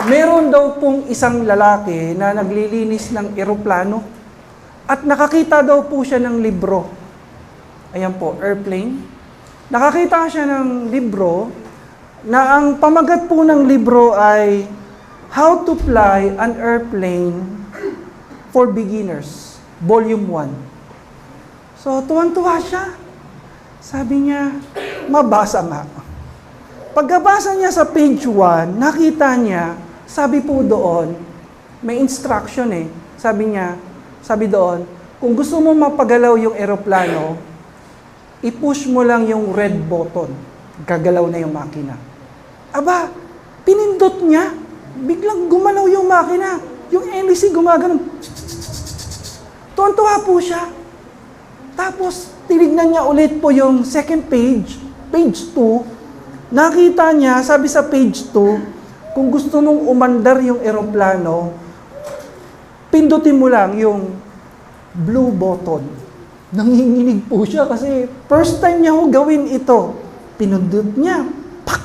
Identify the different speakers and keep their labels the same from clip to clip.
Speaker 1: Meron daw pong isang lalaki na naglilinis ng eroplano at nakakita daw po siya ng libro. Ayan po, airplane. Nakakita siya ng libro na ang pamagat po ng libro ay How to Fly an Airplane for Beginners, Volume 1. So, tuwan-tuwa siya. Sabi niya, mabasa nga. Pagkabasa niya sa page 1, nakita niya, sabi po doon, may instruction eh. Sabi doon, kung gusto mo mapagalaw yung eroplano, i-push mo lang yung red button. Gagalaw na yung makina. Aba, pinindot niya. Biglang gumalaw yung makina. Yung LEC gumagano. Tuwan-tuwa po siya. Tapos, tinignan niya ulit po yung second page, page 2. Nakita niya, sabi sa page 2, kung gusto mong umandar yung eroplano, pindutin mo lang yung blue button. Nanginginig po siya kasi first time niya ho gawin ito. Pinundot niya. Pak!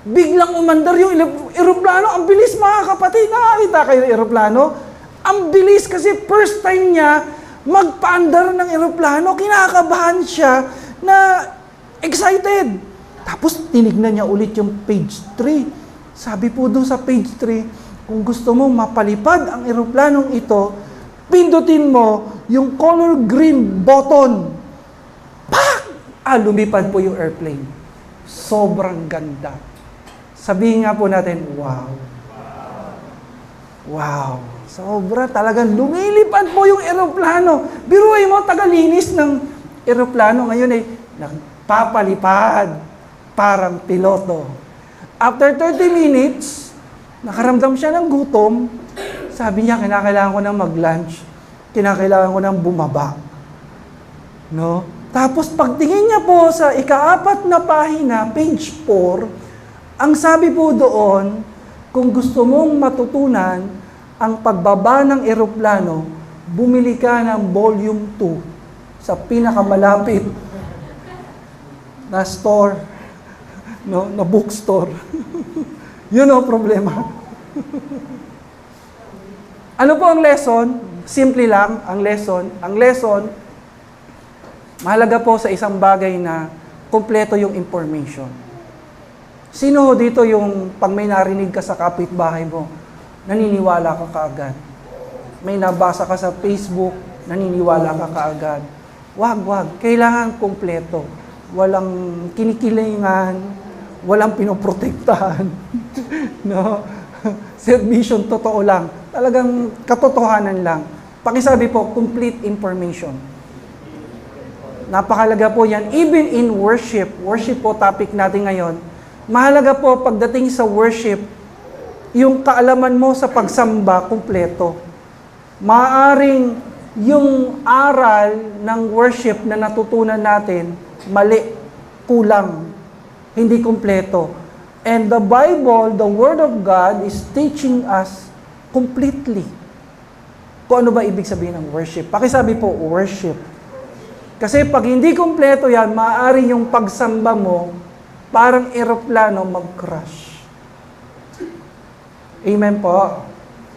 Speaker 1: Biglang umandar yung eroplano. Ang bilis mga kapatid. Nakakita kayo ng eroplano? Ang bilis kasi first time niya magpaandar ng eroplano. Kinakabahan siya na excited. Tapos tinignan niya ulit yung page 3. Sabi po doon sa page 3, kung gusto mong mapalipad ang eroplanong ito, pindutin mo yung color green button. Pak! Lumipad po yung airplane. Sobrang ganda. Sabihin nga po natin, wow. Wow. Sobra talagang lumilipad po yung eroplano. Biruin mo, tagalinis ng eroplano ngayon ay nagpapalipad parang piloto. After 30 minutes, nakaramdam siya ng gutom. Sabi niya, kinakailangan ko ng mag-lunch. Kinakailangan ko ng bumaba. No? Tapos pagtingin niya po sa ika-4 na pahina, page 4, ang sabi po doon, kung gusto mong matutunan ang pagbaba ng eroplano, bumili ka ng volume 2 sa pinakamalapit na store. No, na bookstore. Yun ang problema. Ano po ang lesson? Simple lang, ang lesson. Ang lesson, mahalaga po sa isang bagay na kumpleto yung information. Sino dito yung pag may narinig ka sa kapitbahay mo, naniniwala ka kaagad? May nabasa ka sa Facebook, naniniwala ka kaagad? Wag. Kailangan kumpleto. Walang kinikilingan, walang pinoprotektahan. No? Servisyon, totoo lang. Talagang katotohanan lang. Pakisabi po, complete information. Napakalaga po yan. Even in worship po topic natin ngayon, mahalaga po pagdating sa worship, yung kaalaman mo sa pagsamba, kumpleto. Maaring yung aral ng worship na natutunan natin, mali, kulang, hindi kumpleto. And the Bible, the Word of God, is teaching us completely. Kung ano ba ibig sabihin ng worship? Pakisabi po, worship. Kasi pag hindi kumpleto yan, maaari yung pagsamba mo, parang eroplano mag-crash. Amen po.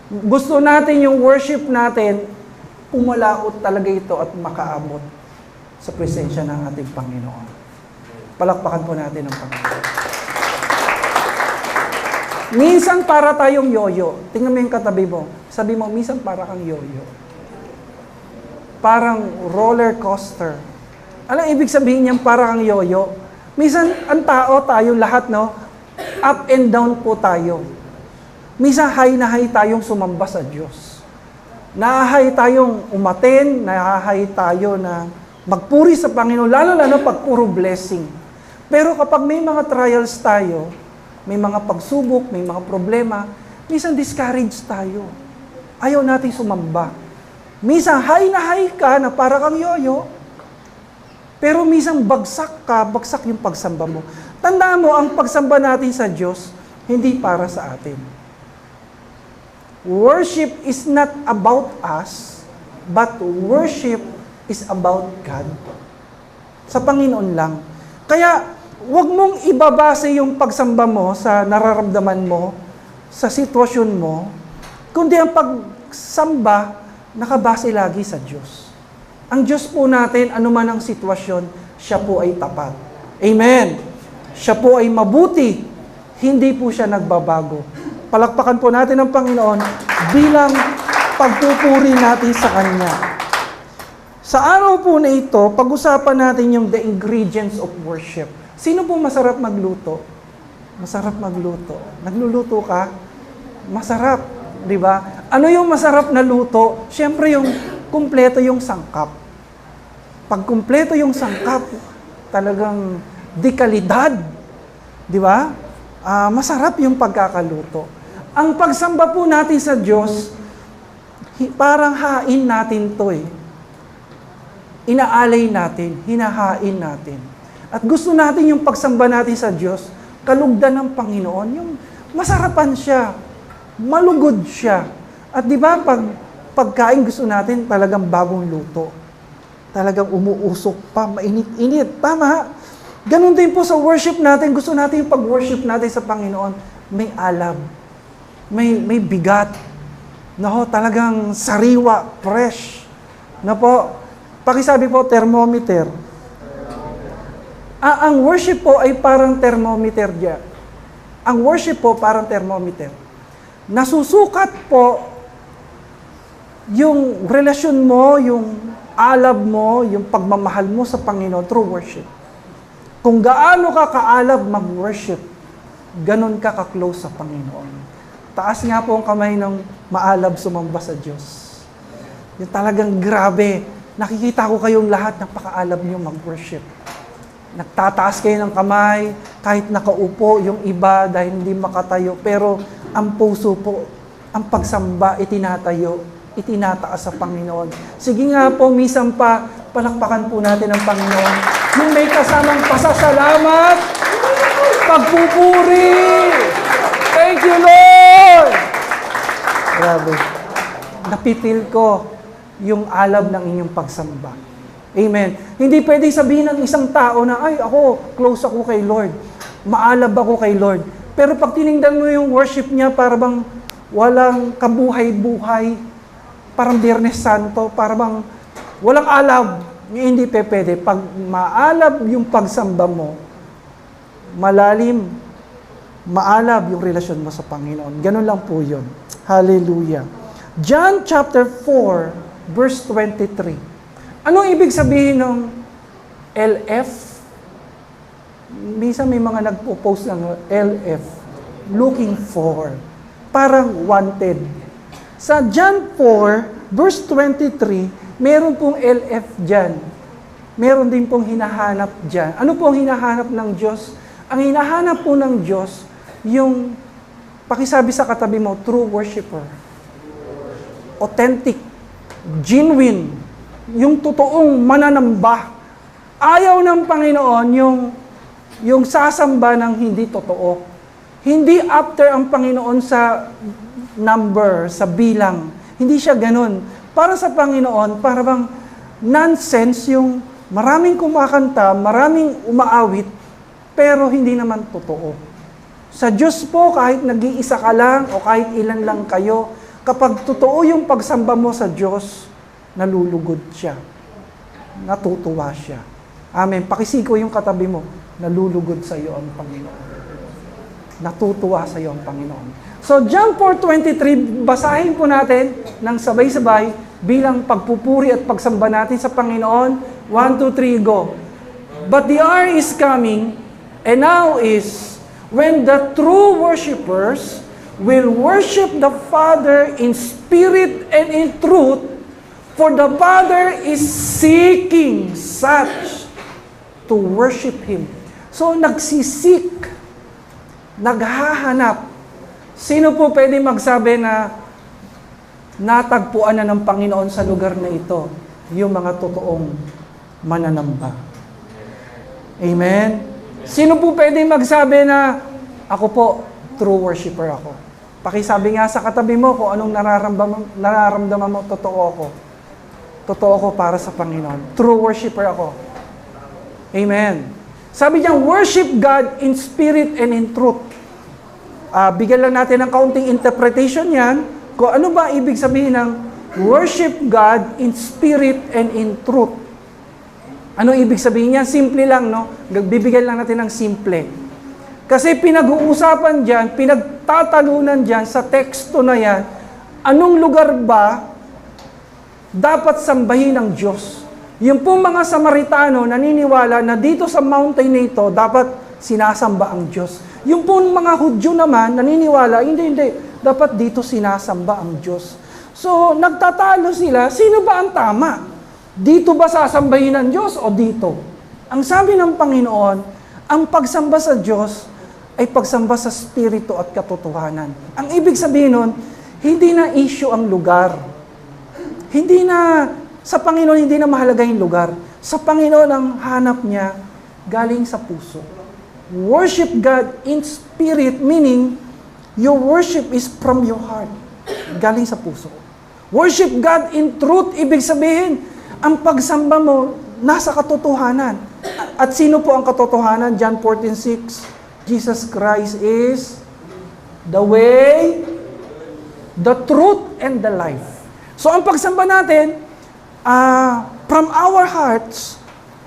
Speaker 1: Gusto natin yung worship natin, pumalaot talaga ito at makaabot sa presensya ng ating Panginoon. Palakpakan po natin ang Panginoon. Minsan para tayong yoyo. Tingnan mo yung katabi mo. Sabi mo, minsan para kang yoyo. Parang roller coaster. Anong ibig sabihin niyan para kang yoyo? Minsan, ang tao, tayo lahat, no? Up and down po tayo. Minsan, high na high tayong sumamba sa Diyos. Nahahay tayong umaten, nahahay tayo na magpuri sa Panginoon, lalo-lalo pag puro blessing. Pero kapag may mga trials tayo, may mga pagsubok, may mga problema, minsan discouraged tayo. Ayaw natin sumamba. Minsan high na high ka na para kang yoyo, pero minsan bagsak ka, bagsak yung pagsamba mo. Tandaan mo, ang pagsamba natin sa Diyos, hindi para sa atin. Worship is not about us, but worship is about God. Sa Panginoon lang. Kaya, huwag mong ibabase yung pagsamba mo sa nararamdaman mo, sa sitwasyon mo, kundi ang pagsamba nakabase lagi sa Diyos. Ang Diyos po natin, anuman ang sitwasyon, siya po ay tapat. Amen. Siya po ay mabuti, hindi po siya nagbabago. Palakpakan po natin ang Panginoon bilang pagpupuri natin sa Kanya. Sa araw po na ito, pag-usapan natin yung the ingredients of worship. Sino po masarap magluto? Masarap magluto. Nagluluto ka? Masarap, di ba? Ano yung masarap na luto? Siyempre yung kumpleto yung sangkap. Pag kumpleto yung sangkap, talagang di kalidad, di ba? Masarap yung pagkakaluto. Ang pagsamba po natin sa Diyos, parang hain natin to eh. Inaalay natin, hinahain natin. At gusto natin yung pagsamba natin sa Diyos, kalugdan ng Panginoon, yung masarapan siya, malugod siya. At di ba, pagkain gusto natin talagang bagong luto. Talagang umuusok pa, mainit-init. Tama. Ganon din po sa worship natin. Gusto natin yung pag-worship natin sa Panginoon, may alab, may bigat. No, talagang sariwa, fresh. Na po, pakisabi po, thermometer. Ang worship po ay parang thermometer diyan. Ang worship po parang thermometer. Nasusukat po yung relasyon mo, yung alab mo, yung pagmamahal mo sa Panginoon through worship. Kung gaano ka kaalab mag-worship, ganon ka ka-close sa Panginoon. Taas nga po ang kamay ng maalab sumamba sa Diyos. Yung talagang grabe. Nakikita ko kayong lahat napakaalab niyo mag-worship. Nagtataas kayo ng kamay, kahit nakaupo yung iba dahil hindi makatayo. Pero ang puso po, ang pagsamba, itinataas sa Panginoon. Sige nga po, minsan pa, palakpakan po natin ang Panginoon. Yung may kasamang pasasalamat, pagpupuri. Thank you, Lord! Grabe. Napipil ko yung alab ng inyong pagsamba. Amen. Hindi pwede sabihin ng isang tao na, ay, close ako kay Lord. Maalab ako kay Lord. Pero pag tinignan mo yung worship niya, para bang walang kabuhay-buhay, parang Biyernes Santo, para bang walang alab. Hindi pwede. Pag maalab yung pagsamba mo, malalim, maalab yung relasyon mo sa Panginoon. Ganun lang po yun. Hallelujah. John chapter 4, verse 23. Anong ibig sabihin ng LF? Minsan may mga nagpo-post ng LF, looking for, parang wanted. Sa John 4, verse 23, meron pong LF dyan. Meron din pong hinahanap dyan. Ano po ang hinahanap ng Diyos? Ang hinahanap po ng Diyos, yung, pakisabi sa katabi mo, true worshiper. Authentic, genuine, yung totoong mananamba. Ayaw ng Panginoon yung sasamba ng hindi totoo. Hindi after ang Panginoon sa number, sa bilang. Hindi siya ganun. Para sa Panginoon, para bang nonsense yung maraming kumakanta, maraming umaawit, pero hindi naman totoo. Sa Diyos po, kahit nag-iisa ka lang o kahit ilan lang kayo, kapag totoo yung pagsamba mo sa Diyos, nalulugod siya. Natutuwa siya. Amen. Pakisiko yung katabi mo, nalulugod sa iyo ang Panginoon. Natutuwa sa iyo ang Panginoon. So, John 4:23, basahin po natin ng sabay-sabay bilang pagpupuri at pagsamba natin sa Panginoon. 1, 2, 3, go. But the hour is coming, and now is, when the true worshipers will worship the Father in spirit and in truth, for the Father is seeking such to worship Him. So, nagsisik, naghahanap. Sino po pwede magsabi na natagpuan na ng Panginoon sa lugar na ito? Yung mga totoong mananamba. Amen? Sino po pwede magsabi na ako po, true worshiper ako? Pakisabi nga sa katabi mo kung anong nararamdaman mo, totoo ako. Totoo ako para sa Panginoon. True worshiper ako. Amen. Sabi niya, worship God in spirit and in truth. bigyan lang natin ng kaunting interpretation yan, kung ano ba ibig sabihin ng worship God in spirit and in truth. Ano ibig sabihin niyan? Simple lang, no? Bibigyan lang natin ng simple. Kasi pinag-uusapan dyan, pinagtatalunan dyan sa teksto na yan, anong lugar ba dapat sambahin ng Diyos? Yung pong mga Samaritano naniniwala na dito sa mountain na ito, dapat sinasamba ang Diyos. Yung pong mga Hudyo naman naniniwala, hindi, dapat dito sinasamba ang Diyos. So, nagtatalo sila, sino ba ang tama? Dito ba sasambahin ng Diyos o dito? Ang sabi ng Panginoon, ang pagsamba sa Diyos ay pagsamba sa spirito at katotohanan. Ang ibig sabihin nun, hindi na issue ang lugar. Hindi na, sa Panginoon, hindi na mahalaga yung lugar. Sa Panginoon, ang hanap niya galing sa puso. Worship God in spirit, meaning, your worship is from your heart. Galing sa puso. Worship God in truth, ibig sabihin, ang pagsamba mo, nasa katotohanan. At sino po ang katotohanan? John 14:6, Jesus Christ is the way, the truth, and the life. So ang pagsamba natin, from our hearts,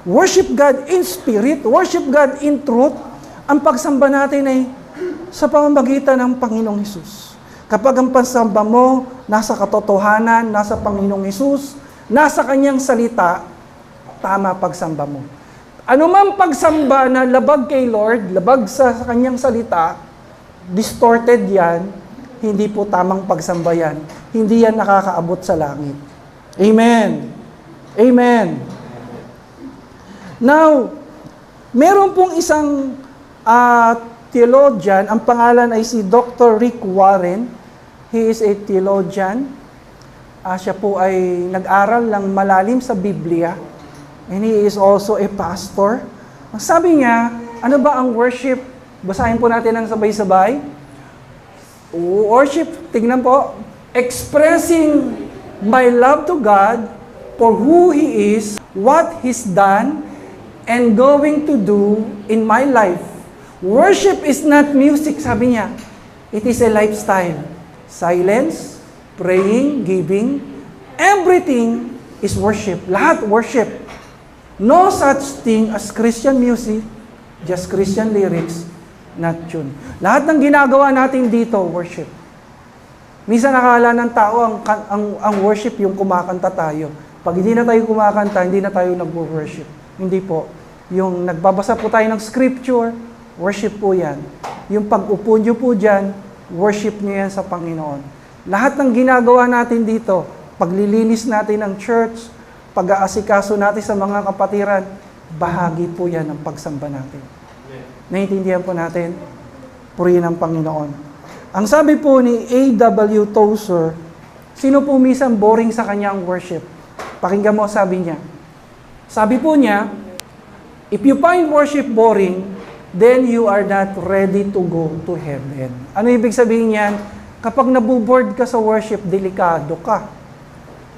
Speaker 1: worship God in spirit, worship God in truth, ang pagsamba natin ay sa pamamagitan ng Panginoong Hesus. Kapag ang pagsamba mo, nasa katotohanan, nasa Panginoong Hesus, nasa Kanyang salita, tama pagsamba mo. Ano man pagsamba na labag kay Lord, labag sa Kanyang salita, distorted yan, hindi po tamang pagsamba yan. Hindi yan nakakaabot sa langit. Amen. Amen. Now, meron pong isang theologian, ang pangalan ay si Dr. Rick Warren. He is a theologian. Siya po ay nag-aral ng malalim sa Biblia. And he is also a pastor. Ang sabi niya, ano ba ang worship? Basahin po natin ang sabay-sabay. Worship, tignan po, expressing my love to God for who He is, what He's done, and going to do in my life. Worship is not music, sabi niya. It is a lifestyle. Silence, praying, giving, everything is worship. Lahat worship. No such thing as Christian music, just Christian lyrics, not tune. Lahat ng ginagawa natin dito, worship. Minsan nakakala ng tao ang worship yung kumakanta tayo. Pag hindi na tayo kumakanta, hindi na tayo nag-worship. Hindi po. Yung nagbabasa po tayo ng scripture, worship po yan. Yung pag-upo nyo po dyan, worship nyo yan sa Panginoon. Lahat ng ginagawa natin dito, paglilinis natin ng church, pag-aasikaso natin sa mga kapatiran, bahagi po yan ng pagsamba natin. Naiintindihan po natin? Purihin ang Panginoon. Ang sabi po ni A.W. Tozer, sino po minsan boring sa kanyang worship? Pakinggan mo, sabi niya. Sabi po niya, if you find worship boring, then you are not ready to go to heaven. Ano ibig sabihin niyan? Kapag nabuboard ka sa worship, delikado ka.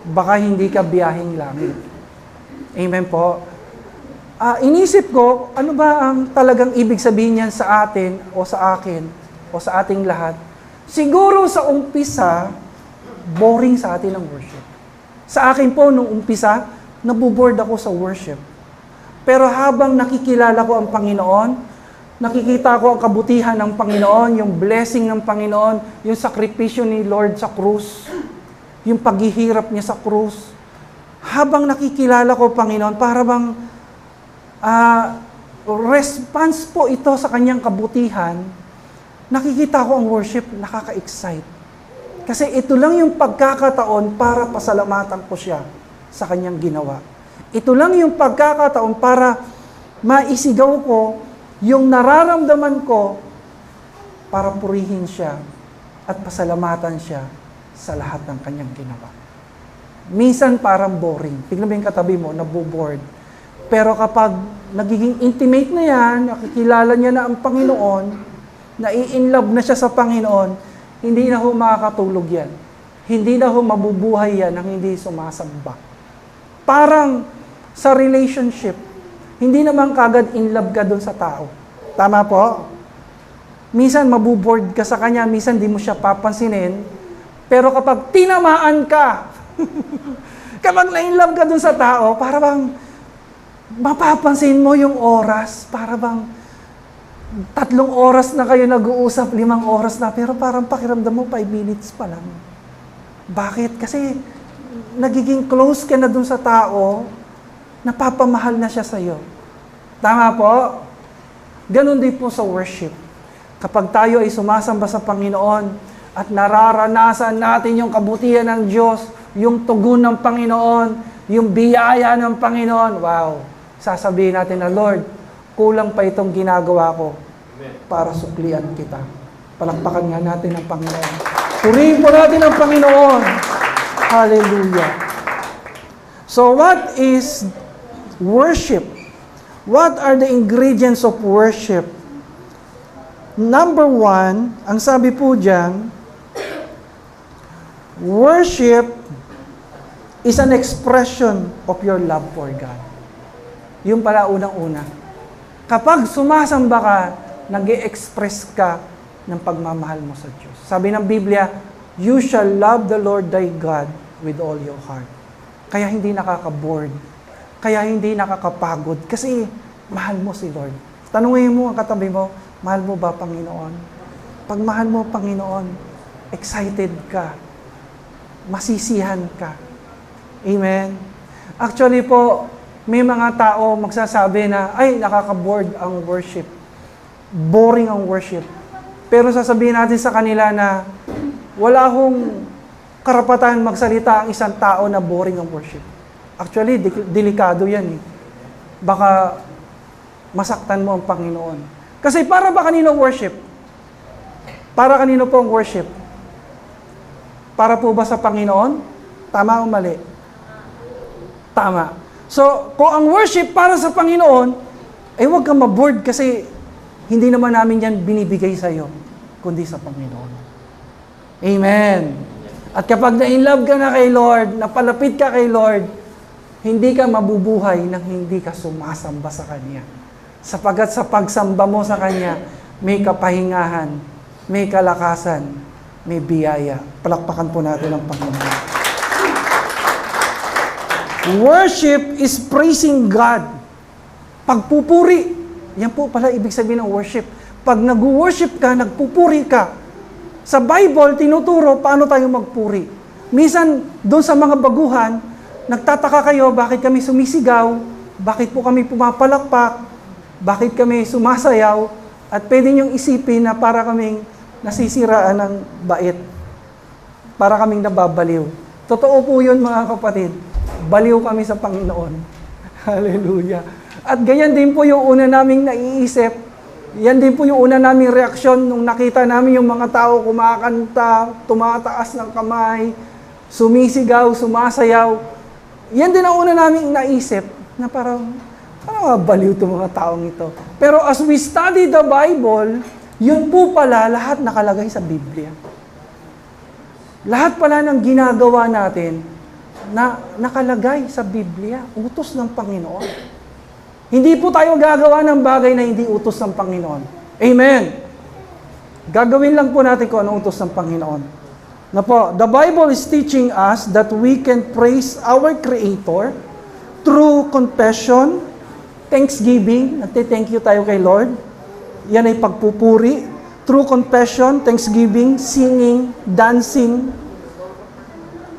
Speaker 1: Baka hindi ka biyaheng langit. Amen po. Inisip ko, ano ba ang talagang ibig sabihin niyan sa atin o sa akin o sa ating lahat? Siguro sa umpisa, boring sa atin ang worship. Sa akin po, nung umpisa, nabuboard ako sa worship. Pero habang nakikilala ko ang Panginoon, nakikita ko ang kabutihan ng Panginoon, yung blessing ng Panginoon, yung sakripisyo ni Lord sa krus, yung paghihirap niya sa krus. Habang nakikilala ko, Panginoon, para bang response po ito sa kanyang kabutihan, nakikita ko ang worship, nakaka-excite. Kasi ito lang yung pagkakataon para pasalamatan ko siya sa kanyang ginawa. Ito lang yung pagkakataon para maisigaw ko yung nararamdaman ko para purihin siya at pasalamatan siya sa lahat ng kanyang ginawa. Minsan parang boring. Tignan mo yung katabi mo, naboboard. Pero kapag nagiging intimate na yan, nakikilala niya na ang Panginoon, nai-inlove na siya sa Panginoon, hindi na ho makakatulog yan. Hindi na ho mabubuhay yan nang hindi sumasamba. Parang sa relationship, hindi naman kagad in love ka dun sa tao. Tama po? Minsan mabuboard ka sa kanya, minsan di mo siya papansinin. Pero kapag tinamaan ka, kapag na-inlove ka dun sa tao, para bang mapapansin mo yung oras, para bang 3 oras na kayo nag-uusap, 5 oras na, pero parang pakiramdam mo 5 minutes pa lang. Bakit? Kasi nagiging close ka na dun sa tao, napapamahal na siya sa'yo. Tama po? Ganon din po sa worship. Kapag tayo ay sumasamba sa Panginoon at nararanasan natin yung kabutihan ng Diyos, yung tugon ng Panginoon, yung biyaya ng Panginoon, wow! Sasabihin natin na, Lord, kulang pa itong ginagawa ko para suklian kita. Palakpakan nga natin ang Panginoon. Purihin po natin ang Panginoon. Hallelujah. So what is worship? What are the ingredients of worship? Number 1, ang sabi po dyan, worship is an expression of your love for God. Yung pala unang-una. Kapag sumasamba ka, nag-e-express ka ng pagmamahal mo sa Diyos. Sabi ng Biblia, you shall love the Lord thy God with all your heart. Kaya hindi nakaka-bored. Kaya hindi nakakapagod. Kasi mahal mo si Lord. Tanungin mo ang katabi mo, mahal mo ba Panginoon? Pag mahal mo Panginoon, excited ka. Masisihan ka. Amen? Actually po, may mga tao magsasabi na, ay, nakaka-bored ang worship. Boring ang worship. Pero sasabihin natin sa kanila na wala akong karapatan magsalita ang isang tao na boring ang worship. Actually, delikado yan eh. Baka masaktan mo ang Panginoon. Kasi para ba kanino worship? Para kanino po ang worship? Para po ba sa Panginoon? Tama o mali? Tama. So, kung ang worship para sa Panginoon, ay huwag kang maboard kasi hindi naman namin yan binibigay sa iyo, kundi sa Panginoon. Amen. At kapag na-inlove ka na kay Lord, napalapit ka kay Lord, hindi ka mabubuhay nang hindi ka sumasamba sa Kanya. Sapagat sa pagsamba mo sa Kanya, may kapahingahan, may kalakasan, may biyaya. Palakpakan po natin ang Panginoon. Worship is praising God. Pagpupuri. Yan po pala ibig sabihin ng worship. Pag nag-worship ka, nagpupuri ka. Sa Bible, tinuturo paano tayo magpuri. Minsan, doon sa mga baguhan, nagtataka kayo bakit kami sumisigaw, bakit po kami pumapalakpak, bakit kami sumasayaw, at pwede niyong isipin na para kaming nasisiraan ng bait. Para kaming nababaliw. Totoo po yun mga kapatid. Baliw kami sa Panginoon. Hallelujah. At ganyan din po yung una naming naiisip. Yan din po yung una naming reaksyon nung nakita namin yung mga tao kumakanta, tumataas ng kamay, sumisigaw, sumasayaw. Yan din ang una naming naisip na parang baliw itong mga taong ito. Pero as we study the Bible, yun po pala lahat nakalagay sa Biblia. Lahat pala ng ginagawa natin na nakalagay sa Biblia, utos ng Panginoon. Hindi po tayo gagawa ng bagay na hindi utos ng Panginoon. Amen. Gagawin lang po natin kung anong utos ng Panginoon. Na po, the Bible is teaching us that we can praise our Creator through confession, thanksgiving, nagte-thank you tayo kay Lord. Yan ay pagpupuri. Through confession, thanksgiving, singing, dancing,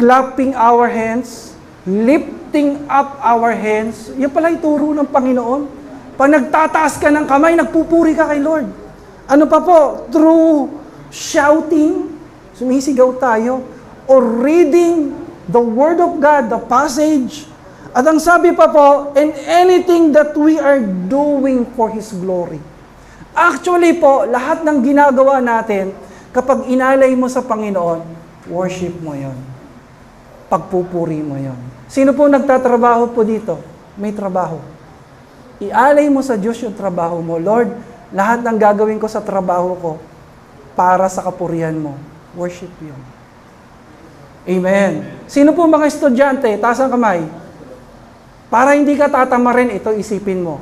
Speaker 1: clapping our hands, lifting up our hands. Yan pala ituro ng Panginoon. Pag nagtataas ka ng kamay, nagpupuri ka kay Lord. Ano pa po? Through shouting, sumisigaw tayo, or reading the Word of God, the passage. At ang sabi pa po, and anything that we are doing for His glory. Actually po, lahat ng ginagawa natin, kapag inalay mo sa Panginoon, worship mo yon. Pagpupuri mo yon. Sino po nagtatrabaho po dito? May trabaho. Ialay mo sa Diyos yung trabaho mo. Lord, lahat ng gagawin ko sa trabaho ko, para sa kapurihan mo. Worship yun. Amen. Sino po mga estudyante? Taas ang kamay. Para hindi ka tatama rin, ito isipin mo.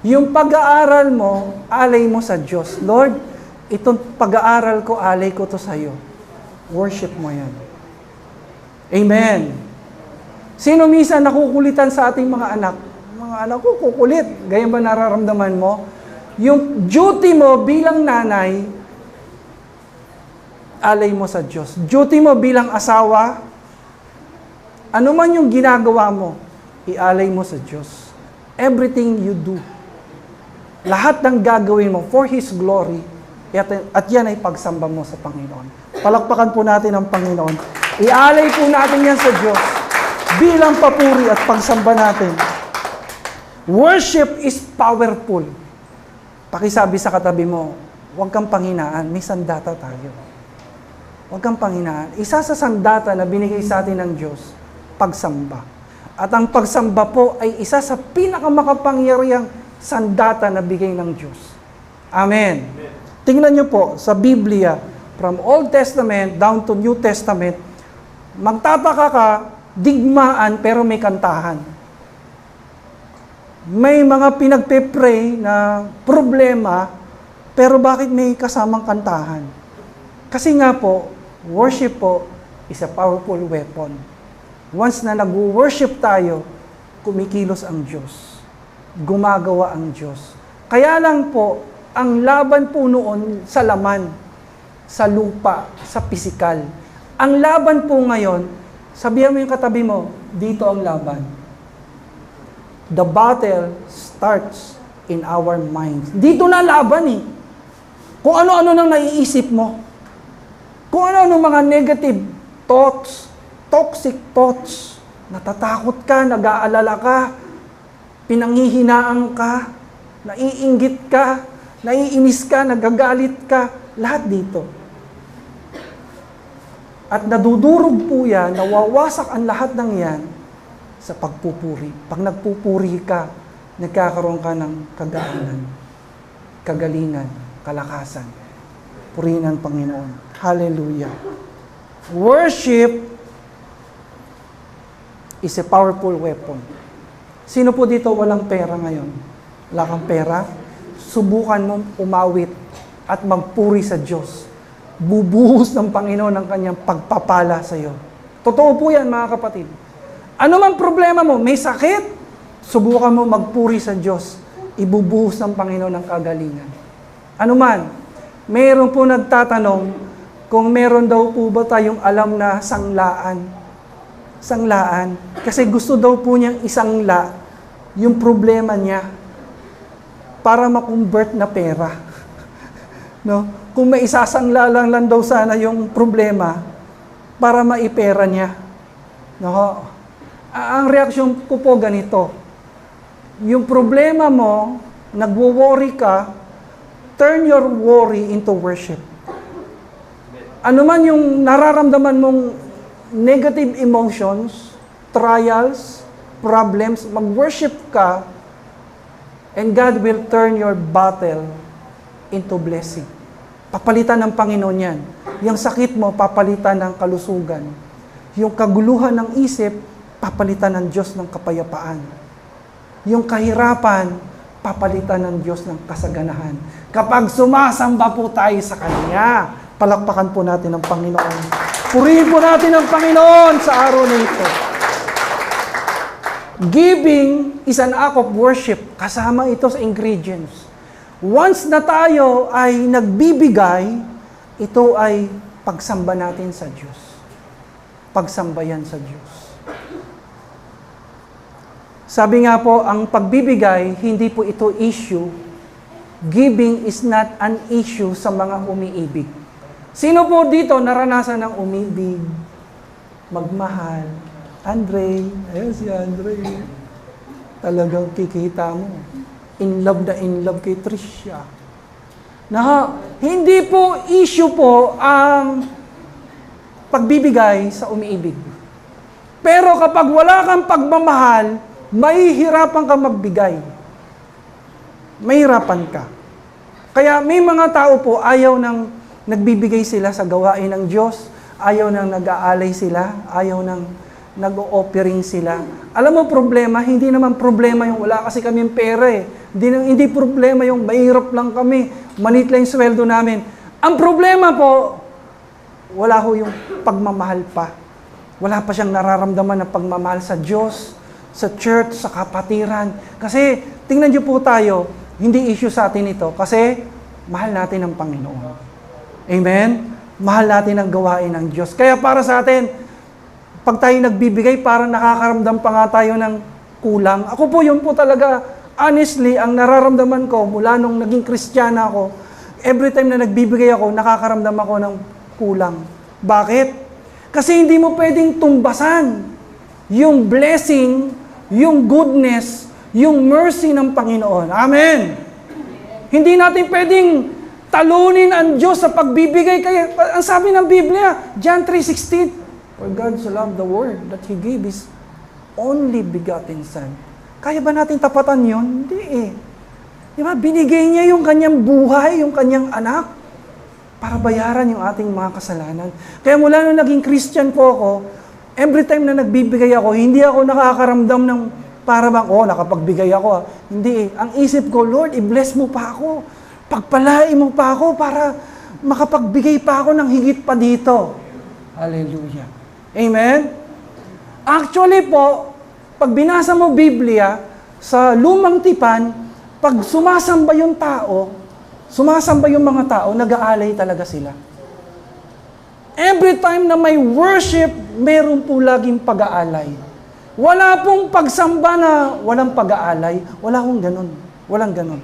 Speaker 1: Yung pag-aaral mo, alay mo sa Diyos. Lord, Itong pag-aaral ko, alay ko to sa'yo. Worship mo yan. Amen. Sino minsan nakukulitan sa ating mga anak? Mga anak ko, kukulit. Ganyan ba nararamdaman mo? Yung duty mo bilang nanay, alay mo sa Diyos. Duty mo bilang asawa, ano man yung ginagawa mo, ialay mo sa Diyos. Everything you do. Lahat ng gagawin mo for His glory, at yan ay pagsamba mo sa Panginoon. Palakpakan po natin ang Panginoon. Ialay po natin yan sa Diyos bilang papuri at pagsamba natin. Worship is powerful. Pakisabi sa katabi mo, huwag kang panghinaan, may sandata tayo. Huwag kang panghinaan. Isa sa sandata na binigay sa atin ng Diyos, pagsamba. At ang pagsamba po ay isa sa pinakamakapangyarihang sandata na bigay ng Diyos. Amen. Tingnan niyo po sa Biblia, from Old Testament down to New Testament, magtataka ka, digmaan pero may kantahan. May mga pinagpe-pray na problema, pero bakit may kasamang kantahan? Kasi nga po, worship po is a powerful weapon. Once na nag-worship tayo, kumikilos ang Diyos. Gumagawa ang Diyos. Kaya lang po, ang laban po noon sa laman, sa lupa, sa pisikal. Ang laban po ngayon, sabihan mo yung katabi mo, dito ang laban. The battle starts in our minds. Dito na laban eh. Kung ano-ano nang naiisip mo. Kung ano-ano mga negative thoughts, toxic thoughts, natatakot ka, nag-aalala ka, pinanghihinaan ka, naiinggit ka, naiinis ka, nagagalit ka, lahat dito. At nadudurog po yan, nawawasak ang lahat ng yan sa pagpupuri. Pag nagpupuri ka, nagkakaroon ka ng kagaanan, kagalingan, kalakasan. Purihin ang Panginoon. Hallelujah. Worship is a powerful weapon. Sino po dito walang pera ngayon? Wala kang pera? Subukan mong umawit at magpuri sa Diyos. Bubuhos ng Panginoon ang kanyang pagpapala sa iyo. Totoo po yan, mga kapatid. Ano man problema mo, may sakit, subukan mo magpuri sa Diyos. Ibubuhos ng Panginoon ang kagalingan. Ano man, mayroon po nagtatanong kung meron daw po ba tayong alam na sanglaan. Sanglaan. Kasi gusto daw po niyang isangla yung problema niya para ma-convert na pera. No? Kung may isasangla lang daw sana yung problema para maipera niya. No? Ang reaksyon ko po ganito. Yung problema mo, nagwo-worry ka, turn your worry into worship. Ano man yung nararamdaman mong negative emotions, trials, problems, mag-worship ka, and God will turn your battle into blessing. Papalitan ng Panginoon yan. Yung sakit mo, papalitan ng kalusugan. Yung kaguluhan ng isip, papalitan ng Diyos ng kapayapaan. Yung kahirapan, papalitan ng Diyos ng kasaganahan. Kapag sumasamba po tayo sa Kanya, palakpakan po natin ang Panginoon. Purihin po natin ang Panginoon sa araw na ito. Giving is an act of worship. Kasama ito sa ingredients. Once na tayo ay nagbibigay, ito ay pagsamba natin sa Diyos. Pagsambayan sa Diyos. Sabi nga po, ang pagbibigay, hindi po ito issue. Giving is not an issue sa mga umiibig. Sino po dito naranasan ng umibig, magmahal? Andre, ayun si Andre. Talagang kikita mo. In love kay Tricia. Na hindi po issue po ang pagbibigay sa umiibig. Pero kapag wala kang pagmamahal, mahihirapan ka magbigay. Mahirapan ka. Kaya may mga tao po ayaw nang nagbibigay sila sa gawain ng Diyos, ayaw nang nag-aalay sila, ayaw nang nag-o-offering sila. Alam mo problema, hindi naman problema yung wala kasi kaming pera eh. Hindi problema yung mahirap lang kami, maliit lang yung sweldo namin. Ang problema po, wala ho yung pagmamahal pa. Wala pa siyang nararamdaman ng pagmamahal sa Diyos, sa church, sa kapatiran. Kasi, tingnan niyo po tayo, hindi issue sa atin ito. Kasi, mahal natin ang Panginoon. Amen? Mahal natin ang gawain ng Diyos. Kaya para sa atin, pag tayo nagbibigay, parang nakakaramdam pa nga tayo ng kulang. Ako po, yun po talaga, honestly, ang nararamdaman ko mula nung naging Kristiyana ako, every time na nagbibigay ako, nakakaramdam ako ng kulang. Bakit? Kasi hindi mo pwedeng tumbasan yung blessing, yung goodness, yung mercy ng Panginoon. Amen! Hindi natin pwedeng talunin ang Diyos sa pagbibigay. Kaya, ang sabi ng Biblia, John 3:16, for God so loved the world that He gave His only begotten Son. Kaya ba natin tapatan yun? Hindi eh. Di ba? Binigay niya yung kanyang buhay, yung kanyang anak, para bayaran yung ating mga kasalanan. Kaya mula nung naging Christian po ako, every time na nagbibigay ako, hindi ako nakakaramdam ng para bang, nakapagbigay ako. Hindi eh. Ang isip ko, Lord, i-bless mo pa ako. Pagpalain mo pa ako para makapagbigay pa ako ng higit pa dito. Hallelujah. Amen? Actually po, pag binasa mo Biblia, sa lumang tipan, pag sumasamba yung tao, sumasamba yung mga tao, nag-aalay talaga sila. Every time na may worship, meron po laging pag-aalay. Wala pong pagsamba na walang pag-aalay. Wala pong ganun. Walang ganun.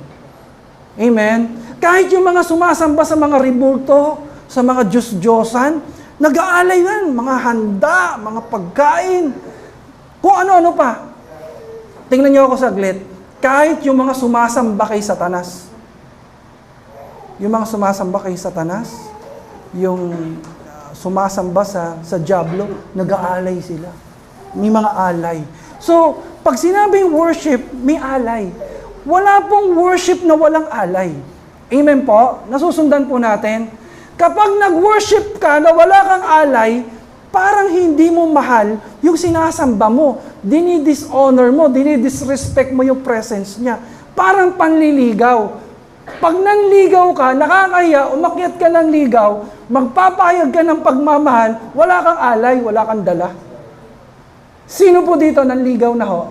Speaker 1: Amen? Kahit yung mga sumasamba sa mga ribulto, sa mga Diyos-Diyosan, nag-aalay yan. Mga handa, mga pagkain, kung ano-ano pa. Tingnan niyo ako saglit. Kahit yung mga sumasamba kay Satanas, yung mga sumasamba kay Satanas, yung sumasamba sa Diablo, nag-aalay sila. May mga alay. So, pag sinabing worship, may alay. Wala pong worship na walang alay. Amen po? Nasusundan po natin. Kapag nag-worship ka na wala kang alay, parang hindi mo mahal yung sinasamba mo. Dinidishonor mo, dinidisrespect mo yung presence niya. Parang panliligaw. Pag nanligaw ka, nakakahiya, umakyat ka ng ligaw, magpapahayag ka ng pagmamahal, wala kang alay, wala kang dala. Sino po dito nanligaw na ho?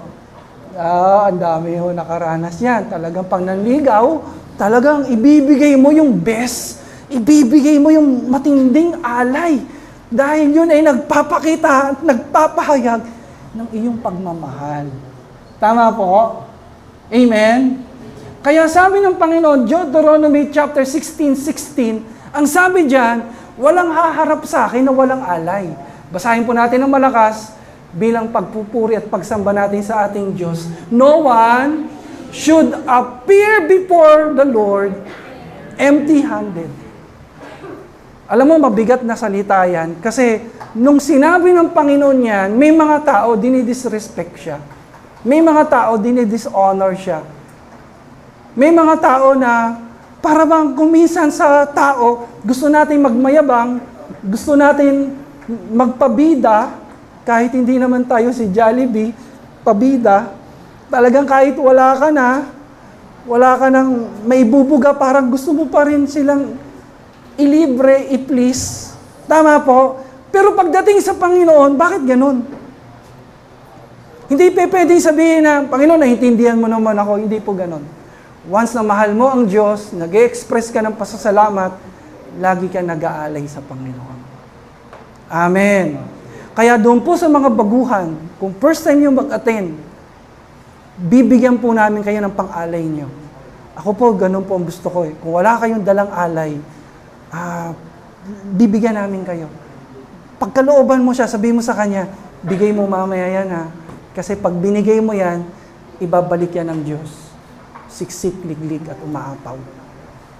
Speaker 1: Ang dami ho nakaranas yan. Talagang pag nanligaw, talagang ibibigay mo yung best. Ibibigay mo yung matinding alay. Dahil yun ay nagpapakita at nagpapahayag ng iyong pagmamahal. Tama po? Amen? Kaya sabi ng Panginoon, Deuteronomy chapter 16:16, ang sabi diyan, walang haharap sa akin na walang alay. Basahin po natin ng malakas bilang pagpupuri at pagsamba natin sa ating Diyos. No one should appear before the Lord empty-handed. Alam mo, mabigat na salita yan kasi nung sinabi ng Panginoon yan, may mga tao dinidisrespect siya. May mga tao dinidishonor siya. May mga tao na para bang kuminsan sa tao, gusto natin magmayabang, gusto natin magpabida, kahit hindi naman tayo si Jollibee, pabida, talagang kahit wala ka nang may bubuga, parang gusto mo pa rin silang ilibre, i-please. Tama po? Pero pagdating sa Panginoon, bakit ganun? Hindi pwedeng sabihin na, Panginoon, naintindihan mo naman ako, hindi po ganun. Once na mahal mo ang Diyos, nag-express ka ng pasasalamat, lagi ka nag-aalay sa Panginoon. Amen. Kaya doon po sa mga baguhan, kung first time nyo mag-attend, bibigyan po namin kayo ng pang-alay nyo. Ako po, ganun po ang gusto ko eh. Kung wala kayong dalang alay, bibigyan namin kayo. Pagkalooban mo siya, sabihin mo sa kanya, bigay mo mamaya yan ha. Kasi pag binigay mo yan, ibabalik yan ng Diyos. Siksik, liglig, at umaapaw.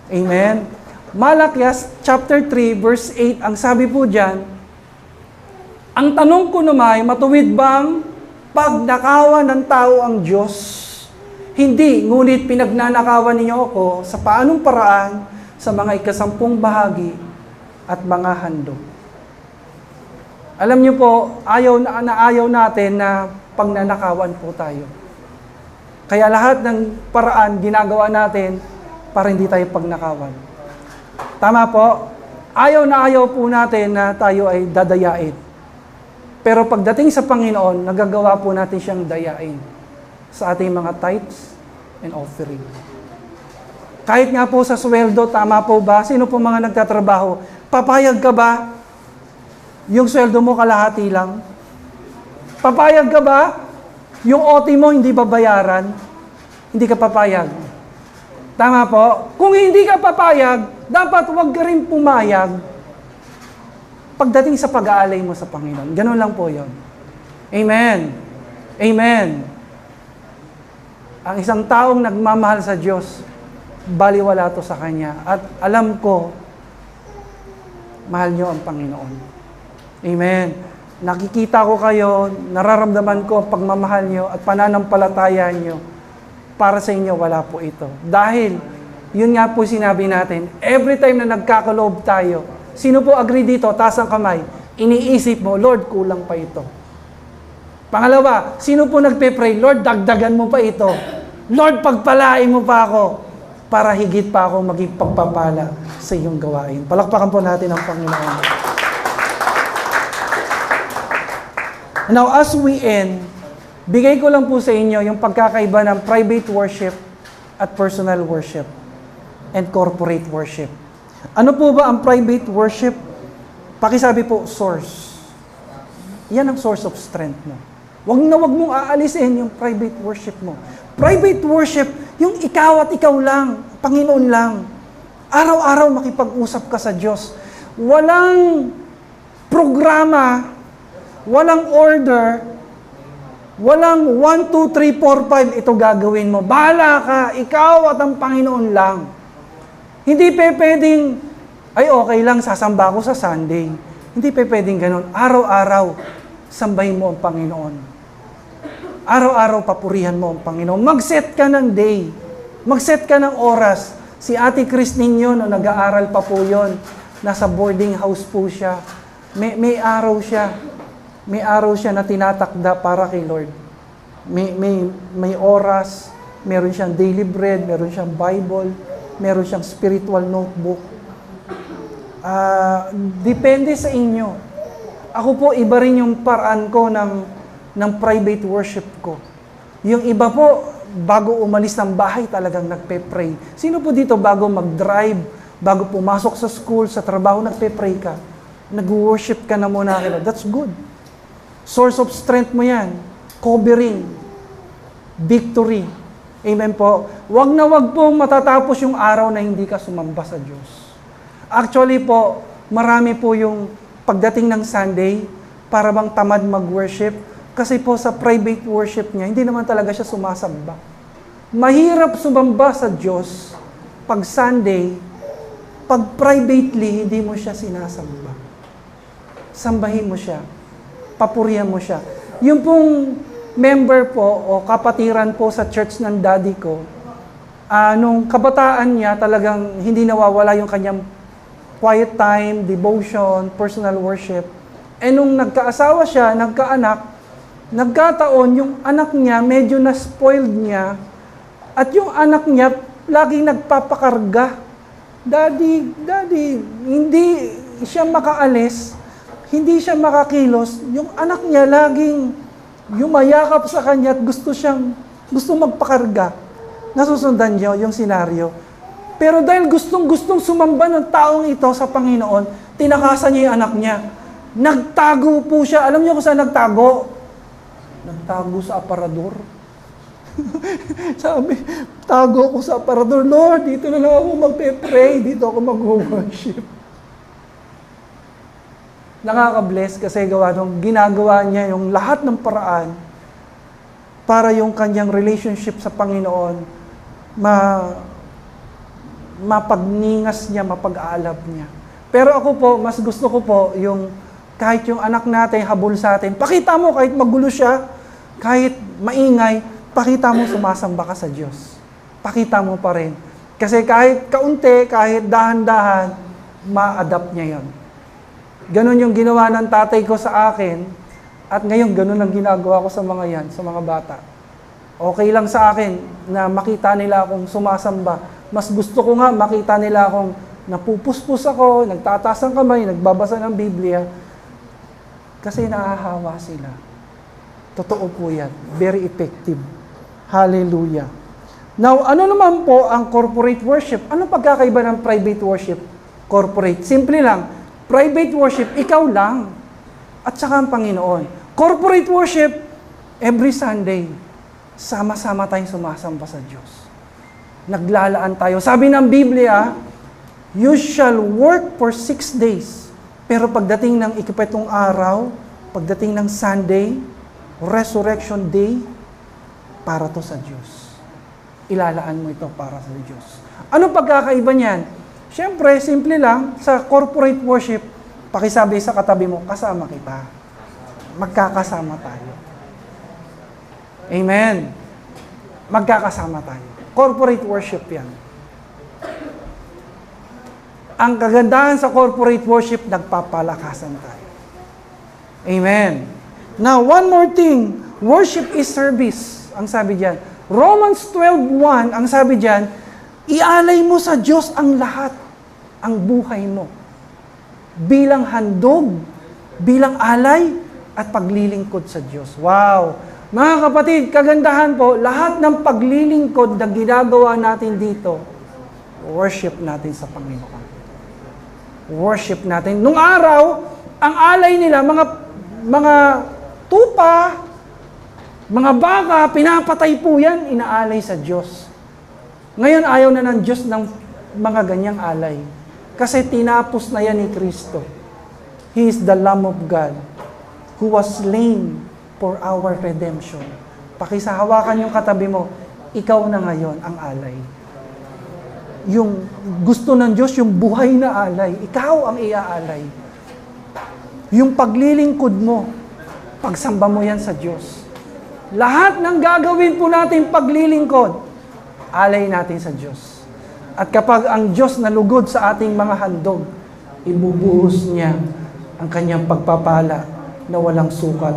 Speaker 1: Amen? Malakias chapter 3, verse 8, ang sabi po dyan, ang tanong ko naman, matuwid bang pagnakawan ng tao ang Diyos? Hindi, ngunit pinagnanakawan ninyo ako sa paanong paraan sa mga ikasampung bahagi at mga handog. Alam niyo po, ayaw natin na pagnanakawan po tayo. Kaya lahat ng paraan ginagawa natin para hindi tayo pagnakawan. Tama po? Ayaw na ayaw po natin na tayo ay dadayain. Pero pagdating sa Panginoon, nagagawa po natin siyang dayain sa ating mga tithes and offering. Kahit nga po sa sweldo, tama po ba? Sino po mga nagtatrabaho? Papayag ka ba? Yung sweldo mo kalahati lang? Papayag ka ba? Yung OT mo hindi babayaran? Hindi ka papayag. Tama po? Kung hindi ka papayag, dapat huwag ka rin pumayag pagdating sa pag-aalay mo sa Panginoon. Ganun lang po yun. Amen. Amen. Ang isang taong nagmamahal sa Diyos, baliwala to sa Kanya. At alam ko, mahal nyo ang Panginoon. Amen. Nakikita ko kayo, nararamdaman ko ang pagmamahal nyo at pananampalataya nyo. Para sa inyo, wala po ito. Dahil, yun nga po sinabi natin, every time na nagkakaloob tayo, sino po agree dito, taas ang kamay, iniisip mo, Lord, kulang pa ito. Pangalawa, sino po nagpe-pray, Lord, dagdagan mo pa ito. Lord, pagpalain mo pa ako para higit pa ako maging pagpapala sa iyong gawain. Palakpakan po natin ang Panginoon. Now, as we end, bigay ko lang po sa inyo yung pagkakaiba ng private worship at personal worship and corporate worship. Ano po ba ang private worship? Pakisabi po, source. Yan ang source of strength mo. Wag mong aalisin yung private worship mo. Private worship, yung ikaw at ikaw lang, Panginoon lang. Araw-araw makipag-usap ka sa Diyos. Walang programa, walang order, walang 1, 2, 3, 4, 5, ito gagawin mo. Bahala ka, ikaw at ang Panginoon lang. Hindi pwedeng, ay okay lang, sasamba ako sa Sunday. Hindi pwedeng ganun. Araw-araw, sambahin mo ang Panginoon. Araw-araw, papurihan mo ang Panginoon. Mag-set ka ng day. Mag-set ka ng oras. Si Ate Chris ninyo, no, nag-aaral pa po yun. Nasa boarding house po siya. May araw siya. May araw siya na tinatakda para kay Lord. May oras, meron siyang daily bread, meron siyang Bible, meron siyang spiritual notebook. Depende sa inyo. Ako po, iba rin yung paraan ko ng private worship ko. Yung iba po, bago umalis ng bahay, talagang nagpe-pray. Sino po dito bago mag-drive, bago pumasok sa school, sa trabaho, nagpe-pray ka? Nag-worship ka na muna. That's good. Source of strength mo yan. Covering. Victory. Amen po. Wag na wag pong matatapos yung araw na hindi ka sumamba sa Diyos. Actually po, marami po yung pagdating ng Sunday, para bang tamad mag-worship. Kasi po sa private worship niya, hindi naman talaga siya sumasamba. Mahirap sumamba sa Diyos pag Sunday, pag privately, hindi mo siya sinasamba. Sambahin mo siya. Papurihan mo siya. Yung pong member po o kapatiran po sa church ng daddy ko, nung kabataan niya talagang hindi nawawala yung kanyang quiet time, devotion, personal worship. Nung nagkaasawa siya, nagkaanak, nagkataon yung anak niya medyo na-spoiled niya at yung anak niya laging nagpapakarga. Daddy, hindi siya makaalis, hindi siya makakilos, yung anak niya laging yumayakap sa kanya at gusto magpakarga. Nasusundan niyo yung senaryo. Pero dahil gustong sumamba ng taong ito sa Panginoon, tinakasan niya yung anak niya. Nagtago po siya. Alam niyo kung saan nagtago? Nagtago sa aparador. Sabi, tago ko sa aparador. Lord, dito na lang ako magpe-pray. Dito ako mag-worship. Nakaka-bless kasi ginagawa niya yung lahat ng paraan para yung kanyang relationship sa Panginoon mapagningas niya, mapag-aalab niya. Pero ako po, mas gusto ko po yung kahit yung anak natin habol sa atin, pakita mo kahit magulo siya, kahit maingay, pakita mo sumasamba ka sa Diyos. Pakita mo pa rin. Kasi kahit kaunti, kahit dahan-dahan, ma-adapt niya yan. Ganon yung ginawa ng tatay ko sa akin, at ngayon ganon ang ginagawa ko sa mga yan, sa mga bata. Okay lang sa akin na makita nila akong sumasamba. Mas gusto ko nga makita nila akong Napupuspos ako, nagtataas ang kamay, nagbabasa ng Biblia, kasi nahahawa sila. Totoo po yan. Very effective. Hallelujah. Now, ano naman po ang corporate worship? Ano pagkakaiba ng private worship? Corporate. Simple lang. Private worship, ikaw lang. At saka ang Panginoon. Corporate worship, every Sunday, sama-sama tayong sumasamba sa Diyos. Naglalaan tayo. Sabi ng Biblia, you shall work for 6 days. Pero pagdating ng ikapitong araw, pagdating ng Sunday, Resurrection Day, para to sa Diyos. Ilalaan mo ito para sa Diyos. Anong pagkakaiba niyan? Siyempre, simple lang, sa corporate worship, pakisabi sa katabi mo, kasama kita. Magkakasama tayo. Amen. Magkakasama tayo. Corporate worship yan. Ang kagandahan sa corporate worship, nagpapalakasan tayo. Amen. Now, one more thing. Worship is service. Ang sabi diyan. Romans 12:1, ang sabi diyan, ialay mo sa Diyos ang lahat, ang buhay mo. Bilang handog, bilang alay, at paglilingkod sa Diyos. Wow! Mga kapatid, kagandahan po, lahat ng paglilingkod na ginagawa natin dito, worship natin sa Panginoon. Worship natin. Nung araw, ang alay nila, mga tupa, mga baka, pinapatay po yan, inaalay sa Diyos. Ngayon, ayaw na ng Diyos ng mga ganyang alay. Kasi tinapos na yan ni Kristo. He is the Lamb of God who was slain for our redemption. Pakisahawakan yung katabi mo, ikaw na ngayon ang alay. Yung gusto ng Diyos, yung buhay na alay, ikaw ang iaalay. Yung paglilingkod mo, pagsamba mo yan sa Diyos. Lahat ng gagawin po natin paglilingkod, alay natin sa Diyos. At kapag ang Diyos nalugod sa ating mga handog, ibubuhos niya ang kanyang pagpapala na walang sukat,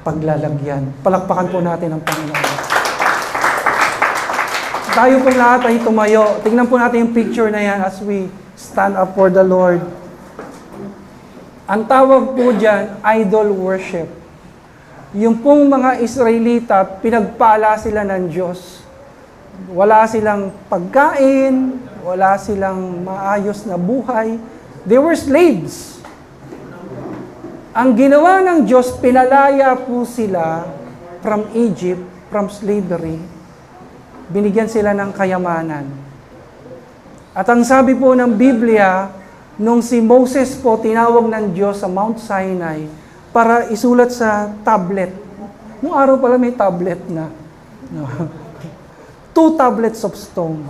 Speaker 1: paglalagyan. Palakpakan po natin ang Panginoon. Tayo po lahat ay tumayo. Tingnan po natin yung picture na yan as we stand up for the Lord. Ang tawag po dyan, idol worship. Yung pong mga Israelita, pinagpala sila ng Diyos. Wala silang pagkain, wala silang maayos na buhay. They were slaves. Ang ginawa ng Diyos, pinalaya po sila from Egypt, from slavery. Binigyan sila ng kayamanan. At ang sabi po ng Biblia, nung si Moses po tinawag ng Diyos sa Mount Sinai para isulat sa tablet. Noong araw pala may tablet na. 2 tablets of stone.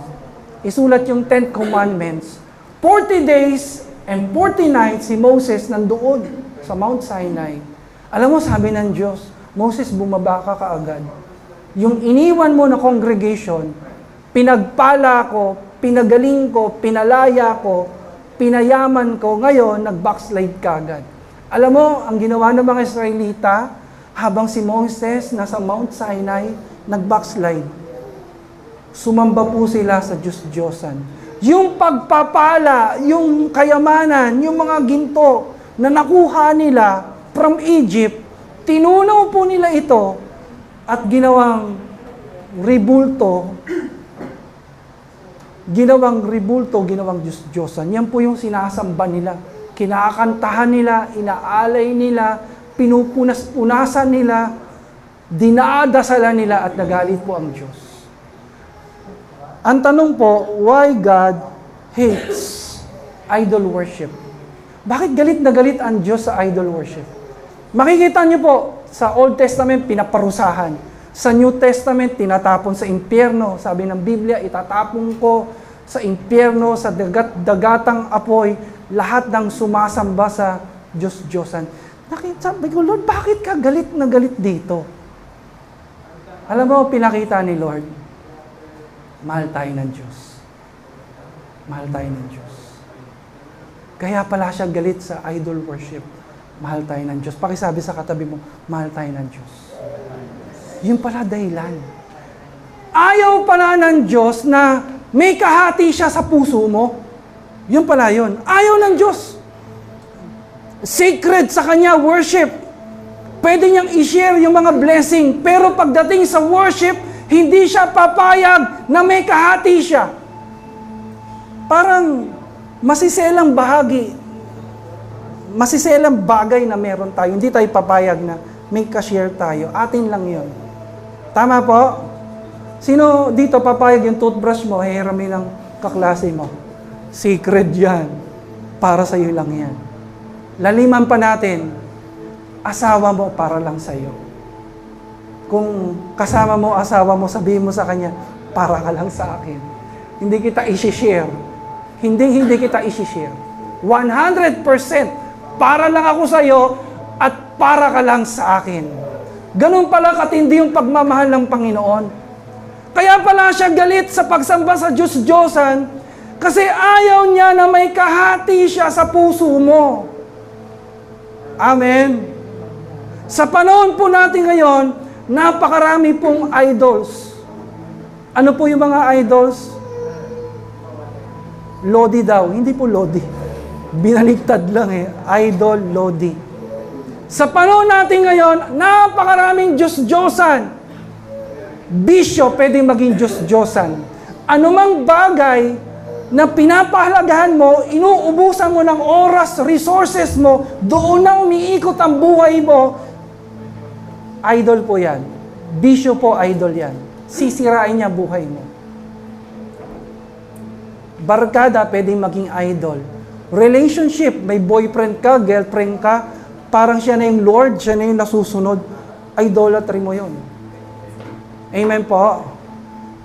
Speaker 1: Isulat yung 10 Commandments. 40 days and 40 nights si Moses nandoon sa Mount Sinai. Alam mo, sabi ng Diyos, Moses, bumaba ka kaagad. Yung iniwan mo na congregation, pinagpala ko, pinagaling ko, pinalaya ko, pinayaman ko, ngayon, nag-backslide ka agad. Alam mo, ang ginawa ng mga Israelita, habang si Moses nasa Mount Sinai, nag-backslide. Sumamba po sila sa Diyos-Diyosan. Yung pagpapala, yung kayamanan, yung mga ginto na nakuha nila from Egypt, tinunaw po nila ito at ginawang rebulto, ginawang Diyos-Diyosan. Yan po yung sinasamba nila. Kinakantahan nila, inaalay nila, pinupunas-punasan nila, dinadasalan nila at nagalit po ang Diyos. Ang tanong po, why God hates idol worship? Bakit galit na galit ang Diyos sa idol worship? Makikita niyo po, sa Old Testament, pinaparusahan. Sa New Testament, tinatapon sa impyerno. Sabi ng Biblia, itatapon ko sa impyerno, sa dagatang apoy, lahat ng sumasamba sa Diyos-Diyosan. Sabi ko, Lord, bakit ka galit na galit dito? Alam mo, pinakita ni Lord, mahal tayo ng Diyos. Mahal tayo ng Diyos. Kaya pala siya galit sa idol worship. Mahal tayo ng Diyos. Pakisabi sa katabi mo, mahal tayo ng Diyos. Yun pala dahilan. Ayaw pala ng Diyos na may kahati siya sa puso mo. Yun pala yun. Ayaw ng Diyos. Sacred sa Kanya, worship. Pwede niyang i-share yung mga blessing, pero pagdating sa worship, hindi siya papayag na may kahati siya. Parang masiselang bahagi, masiselang bagay na meron tayo. Hindi tayo papayag na may ka-share tayo. Atin lang yun. Tama po? Sino dito papayag yung toothbrush mo, hihiramin ng kaklase mo? Sacred yan. Para sa iyo lang yan. Laliman pa natin, asawa mo para lang sa iyo. Kung kasama mo, asawa mo, sabihin mo sa kanya, para ka lang sa akin. Hindi kita i-share. Hindi kita i-share. 100% para lang ako sa iyo at para ka lang sa akin. Ganun pala katindi yung pagmamahal ng Panginoon. Kaya pala siya galit sa pagsamba sa Diyos-Diyosan kasi ayaw niya na may kahati siya sa puso mo. Amen. Sa panahon po natin ngayon, napakarami pong idols. Ano po yung mga idols? Lodi daw. Hindi po Lodi. Binaligtad lang Idol, Lodi. Sa panahon natin ngayon, napakaraming Diyos-Diyosan. Bisyo, pwedeng maging Diyos-Diyosan. Anumang bagay na pinapahalagahan mo, inuubusan mo ng oras, resources mo, doon na umiikot ang buhay mo, idol po yan. Bisyo po, idol yan. Sisirain niya buhay mo. Barkada, pwedeng maging idol. Relationship, may boyfriend ka, girlfriend ka, parang siya na yung Lord, siya na yung nasusunod, idolatry mo yun. Amen po.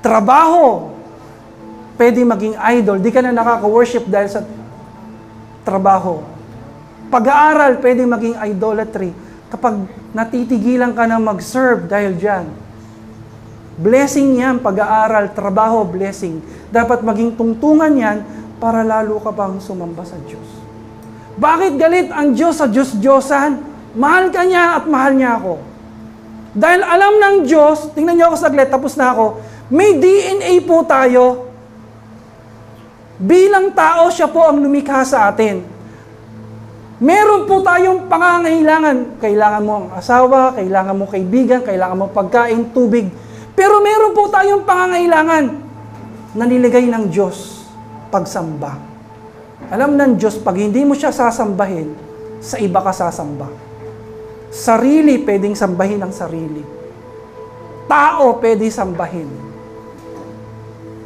Speaker 1: Trabaho, pwede maging idol. Di ka na nakaka-worship dahil sa trabaho. Pag-aaral, pwede maging idolatry. Kapag natitigilan ka na mag-serve dahil dyan. Blessing yan, pag-aaral, trabaho, blessing. Dapat maging tungtungan yan para lalo ka pang sumamba sa Diyos. Bakit galit ang Diyos sa Diyos-Diyosan? Mahal ka niya at mahal niya ako. Dahil alam ng Diyos, tingnan niyo ako saglit, tapos na ako, may DNA po tayo. Bilang tao, siya po ang lumikha sa atin. Meron po tayong pangangailangan. Kailangan mo ang asawa, kailangan mo kaibigan, kailangan mo pagkain, tubig. Pero meron po tayong pangangailangan na niligay ng Diyos, pagsamba. Alam ng Diyos, pag hindi mo siya sasambahin, sa iba ka sasamba. Sarili, pwedeng sambahin ang sarili. Tao, pwede sambahin.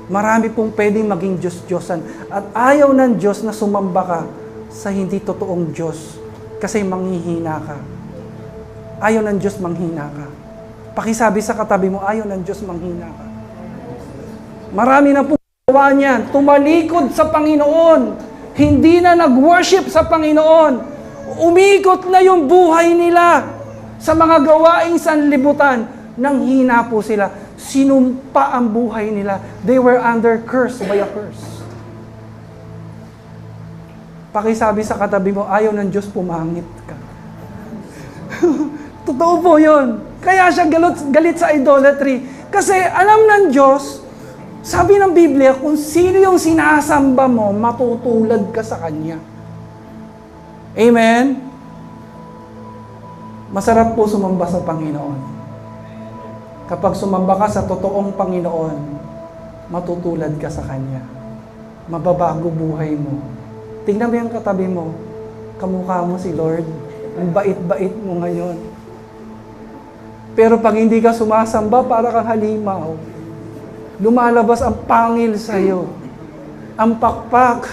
Speaker 1: Marami pong pwedeng maging Diyos-Diyosan. At ayaw ng Diyos na sumamba ka sa hindi totoong Diyos kasi manghihina ka. Ayaw ng Diyos manghina ka. Pakisabi sa katabi mo, ayaw ng Diyos manghina ka. Marami na pong gawa niyan. Tumalikod sa Panginoon. Hindi na nag-worship sa Panginoon. Umikot na yung buhay nila sa mga gawaing sanlibutan. Nang hina po sila. Sinumpa ang buhay nila. They were under curse by a curse. Pakisabi sa katabi mo, ayaw ng Diyos pumangit ka. Totoo po yun. Kaya siya galit sa idolatry. Kasi alam ng Diyos, sabi ng Biblia, kung sino yung sinasamba mo, matutulad ka sa Kanya. Amen? Masarap po sumamba sa Panginoon. Kapag sumamba ka sa totoong Panginoon, matutulad ka sa Kanya. Mababago buhay mo. Tingnan mo yung katabi mo, kamukha mo si Lord. Ang bait-bait mo ngayon. Pero pag hindi ka sumasamba, para kang halimaw. Lumalabas ang pangil sa'yo. Ang pakpak,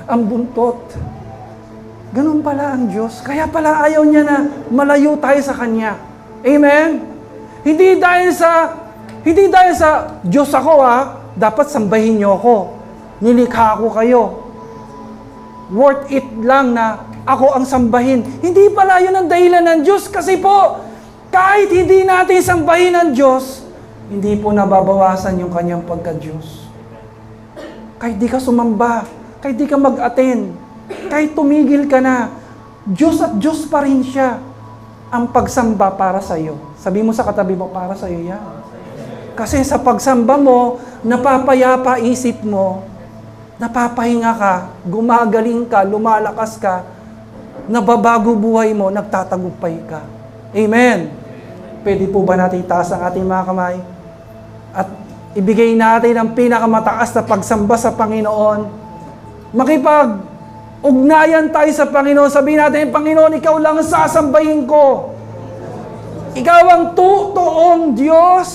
Speaker 1: ang buntot. Ganun pala ang Diyos. Kaya pala ayaw niya na malayo tayo sa Kanya. Amen? Hindi dahil sa Diyos ako dapat sambahin niyo ako. Nilikha ko kayo. Worth it lang na ako ang sambahin. Hindi pala yun ang dahilan ng Diyos. Kasi po, kahit hindi natin sambahin ang Diyos, hindi po nababawasan yung Kanyang pagka-Diyos. Kahit di ka sumamba, kahit di ka mag-attend, kahit tumigil ka na, Diyos at Diyos pa rin siya. Ang pagsamba para sa iyo. Sabi mo sa katabi mo, para sa iyo yan. Kasi sa pagsamba mo, napapayapa isip mo, napapahinga ka, gumagaling ka, lumalakas ka, nababago buhay mo, nagtatagumpay ka. Amen. Pwede po ba natin itaas ang ating mga kamay? At ibigay natin ang pinakamataas na pagsamba sa Panginoon. Makipag-ugnayan tayo sa Panginoon. Sabihin natin, Panginoon, Ikaw lang ang sasambahin ko. Ikaw ang totoong Diyos.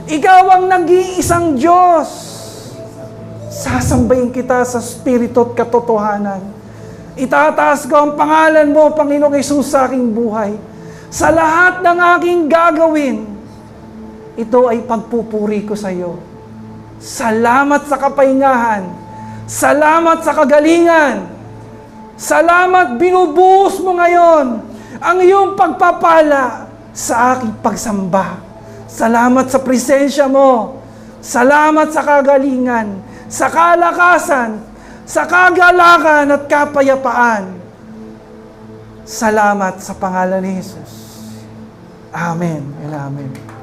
Speaker 1: Ikaw ang nag-iisang Diyos. Sasambahin kita sa Espiritu at katotohanan. Itataas ko ang pangalan mo, Panginoong Hesus, sa aking buhay. Sa lahat ng aking gagawin, ito ay pagpupuri ko sa iyo. Salamat sa kapahingahan. Salamat sa kagalingan. Salamat, binubuhos mo ngayon ang iyong pagpapala sa aking pagsamba. Salamat sa presensya mo. Salamat sa kagalingan, sa kalakasan, sa kagalakan at kapayapaan. Salamat sa pangalan ni Jesus. Amen and amen.